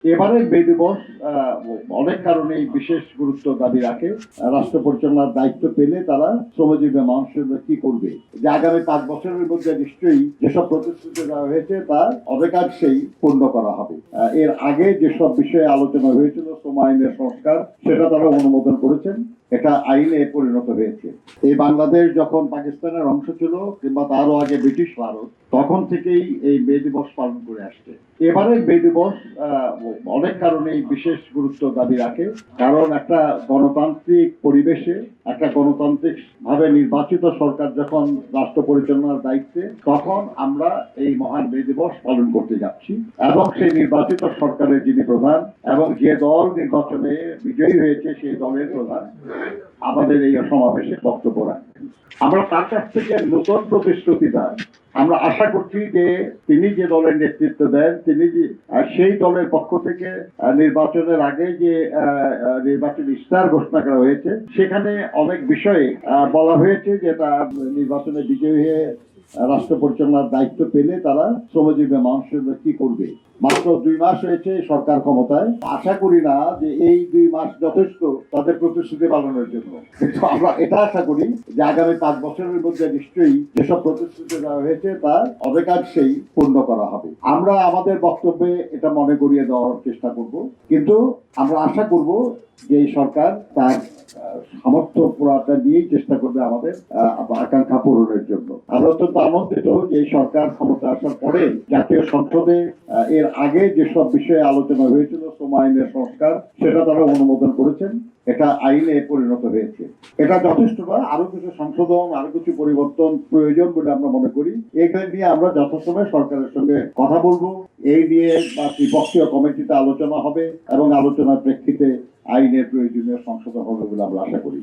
এবারের মে দিবস অনেক কারণেই বিশেষ গুরুত্ব দাবি রাখে। রাষ্ট্র পরিচালনার দায়িত্ব পেলে তারা শ্রমজীবী মানুষের জন্য কি করবে, যে আগামী 5 বছরের মধ্যে নিশ্চয়ই যেসব প্রতিশ্রুতি দেওয়া হয়েছে তা অনেকাংশেই পূর্ণ করা হবে। এর আগে যেসব বিষয়ে আলোচনা হয়েছিল, শ্রম আইনের সংস্কার, সেটা তারা অনুমোদন করেছেন, এটা আইনে পরিণত হয়েছে। এই বাংলাদেশ যখন পাকিস্তানের অংশ ছিল কিংবা তারও আগে ব্রিটিশ ভারত, তখন থেকেই এই মে দিবস পালন করে আসছে। এবারের মে দিবস অনেক কারণেই বিশেষ গুরুত্ব দাবি রাখে। কারণ একটা গণতান্ত্রিক পরিবেশে একটা গণতান্ত্রিক ভাবে নির্বাচিত সরকার যখন রাষ্ট্র পরিচালনার দায়িত্বে, তখন আমরা এই মহান মে দিবস পালন করতে যাচ্ছি। এবং সেই নির্বাচিত সরকারের যিনি প্রধান এবং যে দল নির্বাচনে বিজয়ী হয়েছে সেই দলের প্রধান আমাদের এই সমাবেশে বক্তব্য রাখবেন। আমরা তার কাছ থেকে নতুন প্রতিশ্রুতি দেন। আমরা আশা করছি যে তিনি যে দলের নেতৃত্ব দেন, তিনি যে সেই দলের পক্ষ থেকে নির্বাচনের আগে যে নির্বাচন ইশতেহার ঘোষণা করা হয়েছে, সেখানে অনেক বিষয়ে বলা হয়েছে যে তা নির্বাচনে বিজয়ী হয়ে রাষ্ট্র পরিচালনার দায়িত্ব পেলে তারা শ্রমজীবী মানুষের কি করবে। মাত্র 2 মাস হয়েছে সরকার ক্ষমতায়। আশা করি না যে এই 2 মাস যথেষ্ট তাদের প্রতিশ্রুতি পালনের জন্য, কিন্তু আমরা এটা আশা করি যে আগামী 5 বছরের মধ্যে নিশ্চয়ই যেসব প্রতিশ্রুতি দেওয়া হয়েছে তা অনেকাংশেই পূর্ণ করা হবে। আমরা আমাদের বক্তব্যে এটা মনে করিয়ে দেওয়ার চেষ্টা করব, কিন্তু আমরা আশা করব যে এই সরকার তার সামর্থ্য পুরাটা নিয়েই চেষ্টা করবে আমাদের আকাঙ্ক্ষা পূরণের জন্য। আমরা অত্যন্ত আনন্দিত যে এই সরকার ক্ষমতা আসার পরে জাতীয় সংসদে এর আগে যেসব বিষয়ে আলোচনা হয়েছিল, শ্রম আইনের সংস্কার, সেটা তারা অনুমোদন করেছেন, এটা আইনে পরিণত হয়েছে। এটা যথেষ্ট নয়, আরো কিছু সংশোধন, আরো কিছু পরিবর্তন প্রয়োজন বলে আমরা মনে করি। এইগুলো নিয়ে আমরা যথাসময়ে সরকারের সঙ্গে কথা বলবো। এই নিয়ে বা ত্রিপক্ষীয় কমিটিতে আলোচনা হবে এবং আলোচনার প্রেক্ষিতে আইনের প্রয়োজনীয় সংশোধন হবে বলে আমরা আশা করি।